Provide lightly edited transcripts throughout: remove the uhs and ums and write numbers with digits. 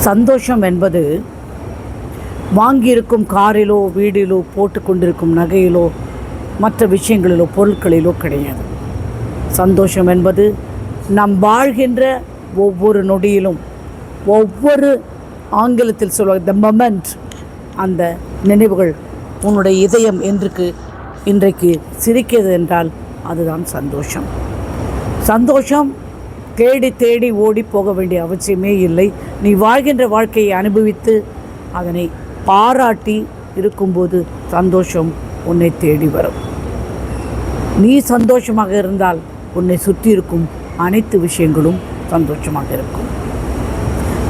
சந்தோஷம் என்பது வாங்கியிருக்கும் காரிலோ வீடிலோ போட்டு கொண்டிருக்கும் நகையிலோ மற்ற விஷயங்களிலோ பொருட்களிலோ கிடையாது. சந்தோஷம் என்பது நம் வாழ்கின்ற ஒவ்வொரு நொடியிலும், ஒவ்வொரு ஆங்கிலத்தில் சொல்வாங்க த மொமெண்ட், அந்த நினைவுகள் உன்னுடைய இதயம் இன்றைக்கு சிரிக்கிறது என்றால் அதுதான் சந்தோஷம். சந்தோஷம் தேடி தேடி ஓடி போக வேண்டிய அவசியமே இல்லை. நீ வாழ்கின்ற வாழ்க்கையை அனுபவித்து அதனை பாராட்டி இருக்கும்போது சந்தோஷம் உன்னை தேடி வரும். நீ சந்தோஷமாக இருந்தால் உன்னை சுற்றி இருக்கும் அனைத்து விஷயங்களும் சந்தோஷமாக இருக்கும்.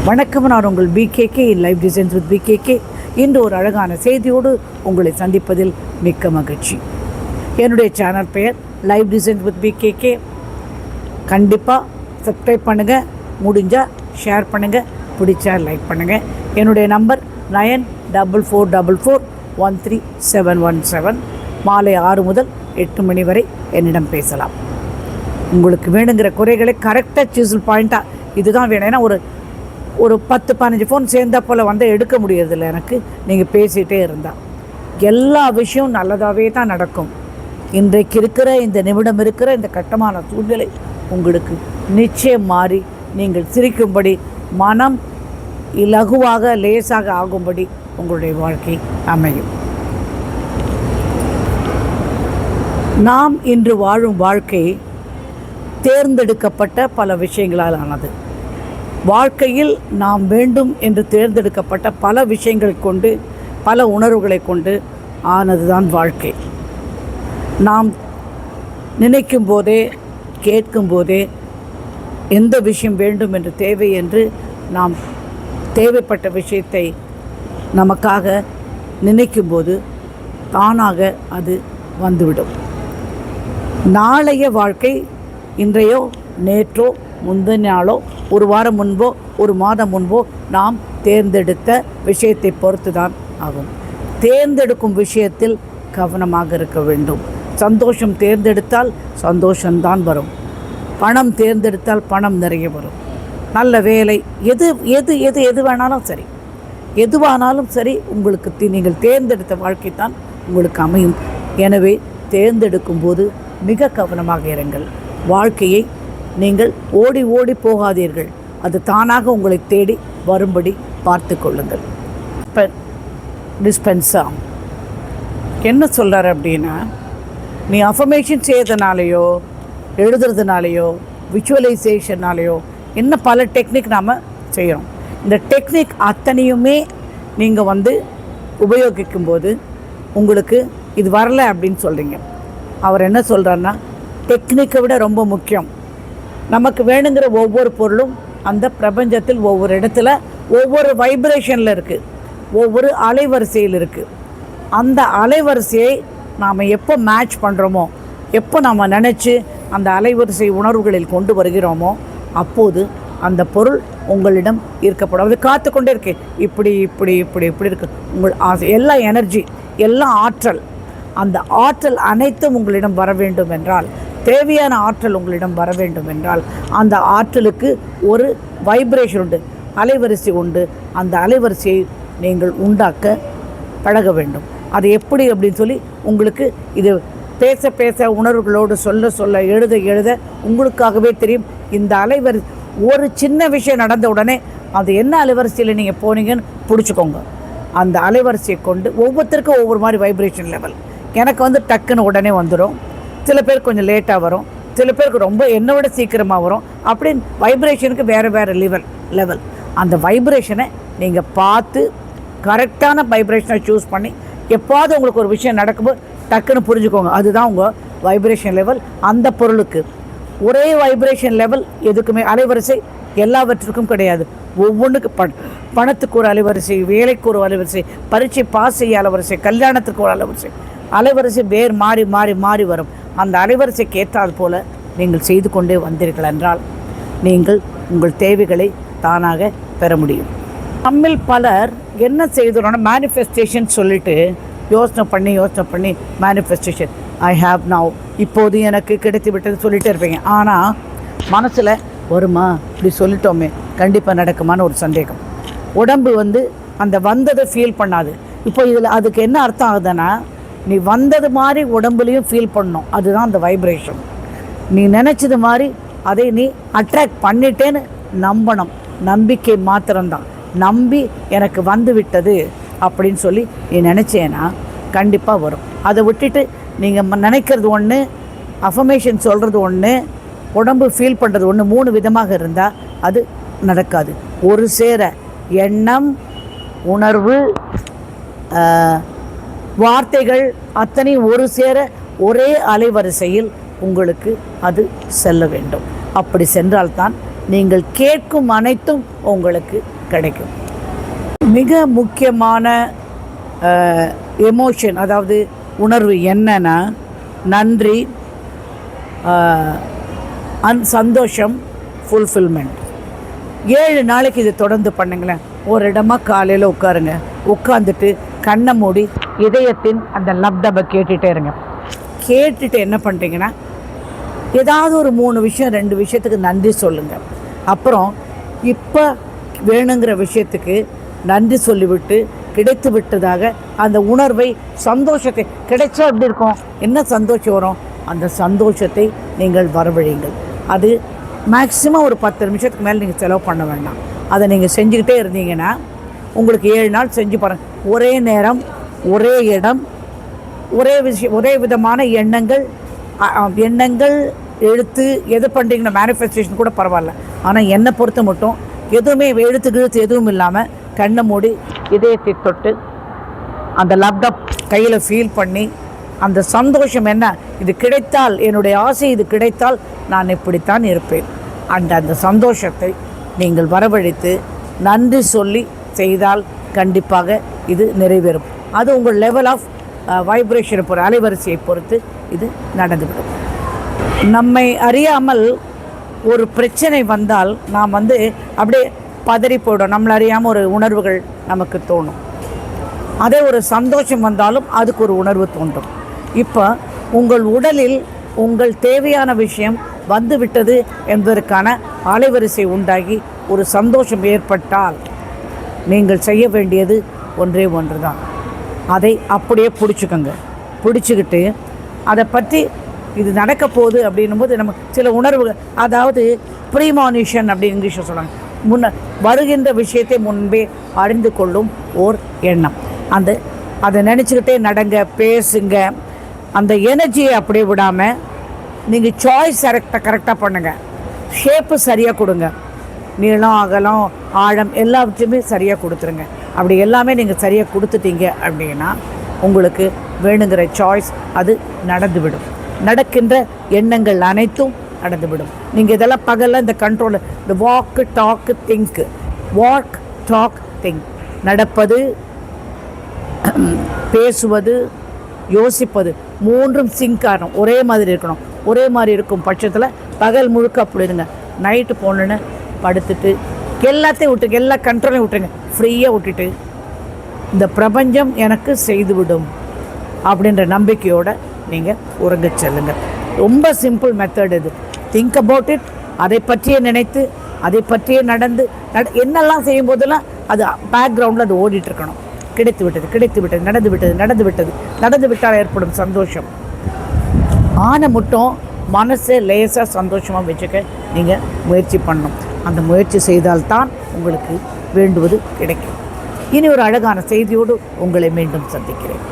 வணக்கம், நான் உங்கள் PKK life designs with PKK. இன்று ஒரு அழகான செய்தியோடு உங்களை சந்திப்பதில் மிக்க மகிழ்ச்சி. என்னுடைய சேனல் பெயர் லைஃப் டிசைன்ஸ் வித் பிகேகே. கண்டிப்பாக சப்ஸ்கிரைப் பண்ணுங்கள், முடிஞ்சால் ஷேர் பண்ணுங்கள், பிடிச்சா லைக் பண்ணுங்கள். என்னுடைய நம்பர் 9444413717. மாலை 6 முதல் 8 மணி வரை என்னிடம் பேசலாம். உங்களுக்கு வேணுங்கிற குறைகளை கரெக்டாக சீசல் பாயிண்ட்டாக இதுதான் வேணும். ஏன்னா ஒரு 10-15 ஃபோன் சேர்ந்தா போல் வந்து எடுக்க முடியறதில்ல எனக்கு. நீங்கள் பேசிகிட்டே இருந்தால் எல்லா விஷயம் நல்லதாகவே தான் நடக்கும். இன்றைக்கு இருக்கிற இந்த நிமிடம் இருக்கிற இந்த கட்டமான சூழ்நிலை உங்களுக்கு நிச்சயம் மாறி நீங்கள் சிரிக்கும்படி, மனம் இலகுவாக லேசாக ஆகும்படி உங்களுடைய வாழ்க்கை அமையும். நாம் இன்று வாழும் வாழ்க்கை தேர்ந்தெடுக்கப்பட்ட பல விஷயங்களால் ஆனது. வாழ்க்கையில் நாம் வேண்டும் என்று தேர்ந்தெடுக்கப்பட்ட பல விஷயங்களை கொண்டு, பல உணர்வுகளை கொண்டு ஆனது தான் வாழ்க்கை. நாம் நினைக்கும் போதே, கேட்கும் போதே எந்த விஷயம் வேண்டும் என்று தேவை என்று நாம் தேவைப்பட்ட விஷயத்தை நமக்காக நினைக்கும்போது தானாக அது வந்துவிடும். நாளைய வாழ்க்கை இன்றையோ நேற்றோ முந்தின நாளோ ஒரு வாரம் முன்போ ஒரு மாதம் முன்போ நாம் தேர்ந்தெடுத்த விஷயத்தை பொறுத்து தான் ஆகும். தேர்ந்தெடுக்கும் விஷயத்தில் கவனமாக இருக்க வேண்டும். சந்தோஷம் தேர்ந்தெடுத்தால் சந்தோஷம்தான் வரும். பணம் தேர்ந்தெடுத்தால் பணம் நிறைய வரும். நல்ல வேலை, எது எது எது எது வேணாலும் சரி, எதுவானாலும் சரி, உங்களுக்கு நீங்கள் தேர்ந்தெடுத்த வாழ்க்கை தான் உங்களுக்கு அமையும். எனவே தேர்ந்தெடுக்கும் போது மிக கவனமாக இருங்கள். வாழ்க்கையை நீங்கள் ஓடி ஓடி போகாதீர்கள். அது தானாக உங்களை தேடி வரும்படி பார்த்து கொள்ளுங்கள். இப்போ டிஸ்பென்ஸா என்ன சொல்கிறார் அப்படின்னா, நீ அஃபர்மேஷன் செய்யறதுனாலையோ எழுதுறதுனாலையோ விஷுவலைசேஷன்னாலேயோ இன்னும் பல டெக்னிக் நாம் செய்கிறோம். இந்த டெக்னிக் அத்தனையுமே நீங்கள் உபயோகிக்கும்போது உங்களுக்கு இது வரலை அப்படின்னு சொல்கிறீங்க. அவர் என்ன சொல்கிறாருன்னா, டெக்னிக்கை விட ரொம்ப முக்கியம் நமக்கு வேணுங்கிற ஒவ்வொரு பொருளும் அந்த பிரபஞ்சத்தில் ஒவ்வொரு இடத்துல ஒவ்வொரு வைப்ரேஷனில் இருக்குது, ஒவ்வொரு அலைவரிசையில் இருக்குது. அந்த அலைவரிசையை நாம் எப்போ மேட்ச் பண்ணுறோமோ, எப்போ நாம் நினச்சி அந்த அலைவரிசை உணர்வுகளில் கொண்டு வருகிறோமோ அப்போது அந்த பொருள் உங்களிடம் ஈர்க்கப்படும். அது காத்து கொண்டே இருக்கு. இப்படி இப்படி இப்படி இப்படி இருக்கு உங்கள் ஆசை, எல்லா எனர்ஜி, எல்லா ஆற்றல், அந்த ஆற்றல் அனைத்தும் உங்களிடம் வர வேண்டும் என்றால், தேவையான ஆற்றல் உங்களிடம் வர வேண்டும் என்றால் அந்த ஆற்றலுக்கு ஒரு வைப்ரேஷன் உண்டு, அலைவரிசை உண்டு. அந்த அலைவரிசையை நீங்கள் உண்டாக்க பழக வேண்டும். அது எப்படி அப்படின்னு சொல்லி உங்களுக்கு இது பேச பேச, உணர்வுகளோடு சொல்ல சொல்ல, எழுத எழுத உங்களுக்காகவே தெரியும். இந்த அலைவரிசை ஒரு சின்ன விஷயம் நடந்த உடனே அது என்ன அலைவரிசையில் நீங்கள் போனீங்கன்னு பிடிச்சிக்கோங்க. அந்த அலைவரிசையை கொண்டு ஒவ்வொருத்தருக்கும் ஒவ்வொரு மாதிரி வைப்ரேஷன் லெவல். எனக்கு டக்குன்னு உடனே வந்துடும், சில பேருக்கு கொஞ்சம் லேட்டாக வரும், சில பேருக்கு ரொம்ப என்னை விட சீக்கிரமாக வரும். அப்படின்னு வைப்ரேஷனுக்கு வேறு வேறு லெவல். அந்த வைப்ரேஷனை நீங்கள் பார்த்து கரெக்டான வைப்ரேஷனை சூஸ் பண்ணி எப்போது உங்களுக்கு ஒரு விஷயம் நடக்கும்போது டக்குன்னு புரிஞ்சுக்கோங்க. அதுதான் உங்கள் வைப்ரேஷன் லெவல். அந்த பொருளுக்கு ஒரே வைப்ரேஷன் லெவல் எதுக்குமே அலைவரிசை எல்லாவற்றுக்கும் கிடையாது. ஒவ்வொன்றுக்கு பணத்துக்கு ஒரு அலைவரிசை, வேலைக்கு ஒரு அலைவரிசை, பரீட்சை பாஸ் செய்ய அலைவரிசை, கல்யாணத்துக்கு ஒரு அலைவரிசை வேறு மாறி மாறி மாறி வரும். அந்த அலைவரிசைக்கு ஏற்றால் போல் நீங்கள் செய்து கொண்டே வந்தீர்கள் என்றால் நீங்கள் உங்கள் தேவைகளை தானாக பெற முடியும். நம்மில் பலர் என்ன செய்தோன்னா மேனிஃபெஸ்டேஷன் சொல்லிட்டு யோசனை பண்ணி மேனிஃபெஸ்டேஷன், ஐ ஹாவ் நவ், இப்போது எனக்கு கிடைத்து விட்டது சொல்லிகிட்டே இருப்பீங்க. ஆனால் மனசில் வருமா, இப்படி சொல்லிட்டோமே, கண்டிப்பாக நடக்குமான்னு ஒரு சந்தேகம். உடம்பு வந்து அந்த வந்ததை ஃபீல் பண்ணாது. இப்போ இதில் அதுக்கு என்ன அர்த்தம் ஆகுதுன்னா, நீ வந்தது மாதிரி உடம்புலையும் ஃபீல் பண்ணணும். அதுதான் அந்த வைப்ரேஷன். நீ நினச்சது மாதிரி அதை நீ அட்ராக்ட் பண்ணிட்டேன்னு நம்பணும். நம்பிக்கை மாத்திரம்தான். நம்பி எனக்கு வந்து விட்டது அப்படின்னு சொல்லி நீ நினச்சேன்னா கண்டிப்பாக வரும். அதை விட்டுட்டு நீங்கள் நினைக்கிறது ஒன்று, அஃபர்மேஷன் சொல்கிறது ஒன்று, உடம்பு ஃபீல் பண்ணுறது ஒன்று, 3 விதமாக இருந்தால் அது நடக்காது. ஒரு சேர எண்ணம், உணர்வு, வார்த்தைகள் அத்தனையும் ஒரு சேர ஒரே அலைவரிசையில் உங்களுக்கு அது செல்ல வேண்டும். அப்படி சென்றால்தான் நீங்கள் கேட்கும் அனைத்தும் உங்களுக்கு கிடைக்கும். மிக முக்கியமான எமோஷன், அதாவது உணர்வு என்னன்னா, நன்றி, சந்தோஷம், ஃபுல்ஃபில்மெண்ட். 7 நாளைக்கு இது தொடர்ந்து பண்ணுங்களேன். ஒரு இடமா காலையில் உட்காருங்க. உட்காந்துட்டு கண்ணை மூடி இதயத்தின் அந்த லப்டபை கேட்டுகிட்டே இருங்க. கேட்டுட்டு என்ன பண்ணுறீங்கன்னா, ஏதாவது ஒரு 3 விஷயம் 2 விஷயத்துக்கு நன்றி சொல்லுங்கள். அப்புறம் இப்போ வேணுங்கிற விஷயத்துக்கு நன்றி சொல்லிவிட்டு கிடைத்து விட்டதாக அந்த உணர்வை, சந்தோஷத்தை, கிடைச்சா எப்படி இருக்கும், என்ன சந்தோஷம் வரும், அந்த சந்தோஷத்தை நீங்கள் வரவழைங்கள். அது மேக்ஸிமம் ஒரு 10 நிமிஷத்துக்கு மேலே நீங்கள் செலவு பண்ண வேண்டாம். அதை நீங்கள் செஞ்சுக்கிட்டே இருந்தீங்கன்னா உங்களுக்கு 7 நாள் செஞ்சு பாருங்கள். ஒரே நேரம், ஒரே இடம், ஒரே விஷயம், ஒரே விதமான எண்ணங்கள் எழுத்து எது பண்ணுறீங்கன்னா, மேனிஃபெஸ்டேஷன் கூட பரவாயில்ல. ஆனால் என்னை பொறுத்த மட்டும் எதுவுமே எழுத்து எதுவும் இல்லாமல் கண்ணை மூடி இதயத்தை தொட்டு அந்த லேப்டாப் கையில் ஃபீல் பண்ணி அந்த சந்தோஷம் என்ன, இது கிடைத்தால், என்னுடைய ஆசை இது கிடைத்தால் நான் இப்படித்தான் இருப்பேன், அந்த சந்தோஷத்தை நீங்கள் வரவழைத்து நன்றி சொல்லி செய்தால் கண்டிப்பாக இது நிறைவேறும். அது உங்கள் லெவல் ஆஃப் வைப்ரேஷனை பொறுத்து, அலைவரிசையை பொறுத்து இது நடந்துவிடும். நம்மை அறியாமல் ஒரு பிரச்சனை வந்தால் நாம் அப்படியே பதறி போய்டும். நம்மளை அறியாமல் ஒரு உணர்வுகள் நமக்கு தோணும். அதே ஒரு சந்தோஷம் வந்தாலும் அதுக்கு ஒரு உணர்வு தோன்றும். இப்போ உங்கள் உடலில் உங்கள் தேவையான விஷயம் வந்துவிட்டது என்பதற்கான அலைவரிசை உண்டாகி ஒரு சந்தோஷம் ஏற்பட்டால் நீங்கள் செய்ய வேண்டியது ஒன்றே ஒன்று தான். அதை அப்படியே பிடிச்சிக்கோங்க. பிடிச்சிக்கிட்டு அதை பற்றி இது நடக்க போகுது அப்படின்னும் போது நம்ம சில உணர்வுகள், அதாவது ப்ரீமானிஷன் அப்படின்னு இங்கிலீஷில் சொல்கிறாங்க, வருகின்ற விஷயத்தை முன்பே அறிந்து கொள்ளும் ஓர் எண்ணம். அதை நினச்சிக்கிட்டே நடங்க, பேசுங்க. அந்த எனர்ஜியை அப்படியே விடாமல் நீங்கள் சாய்ஸ் கரெக்டாக பண்ணுங்கள். ஷேப்பு சரியாக கொடுங்க. நீளம், அகலம், ஆழம் எல்லாத்தையுமே சரியாக கொடுத்துருங்க. அப்படி எல்லாமே நீங்கள் சரியாக கொடுத்துட்டீங்க அப்படின்னா உங்களுக்கு வேணுங்கிற சாய்ஸ் அது நடந்துவிடும். நடக்கின்ற எண்ணங்கள் அனைத்தும் நடந்துவிடும். நீங்கள் இதெல்லாம் பகலில் இந்த கண்ட்ரோல், இந்த வாக்கு, dog, thing, walk, talk, think, நடப்பது, பேசுவது, யோசிப்பது, 3ம் சிங்க் ஆகணும், ஒரே மாதிரி இருக்கணும். ஒரே மாதிரி இருக்கும் பட்சத்தில் பகல் முழுக்க அப்படி இருங்க. நைட்டு போனோன்னு படுத்துட்டு எல்லாத்தையும் விட்டுங்க, எல்லா கண்ட்ரோலையும் விட்டுருங்க, ஃப்ரீயாக விட்டுட்டு இந்த பிரபஞ்சம் எனக்கு செய்துவிடும் அப்படின்ற நம்பிக்கையோடு நீங்கள் உறங்க செல்லுங்கள். ரொம்ப சிம்பிள் மெத்தட் இது. Think about it. அதை பற்றியே நினைத்து, அதை பற்றியே நடந்து என்னெல்லாம் செய்யும் போதெல்லாம் அது பேக்ரவுண்டில் அது ஓடிட்டுருக்கணும். கிடைத்து விட்டது, நடந்து விட்டால் ஏற்படும் சந்தோஷம். ஆனை மட்டும் மனசை லேசாக சந்தோஷமாக வச்சுக்க நீங்கள் முயற்சி பண்ணணும். அந்த முயற்சி செய்தால்தான் உங்களுக்கு வேண்டுவது கிடைக்கும். இனி ஒரு அழகான செய்தியோடு உங்களை மீண்டும் சந்திக்கிறேன்.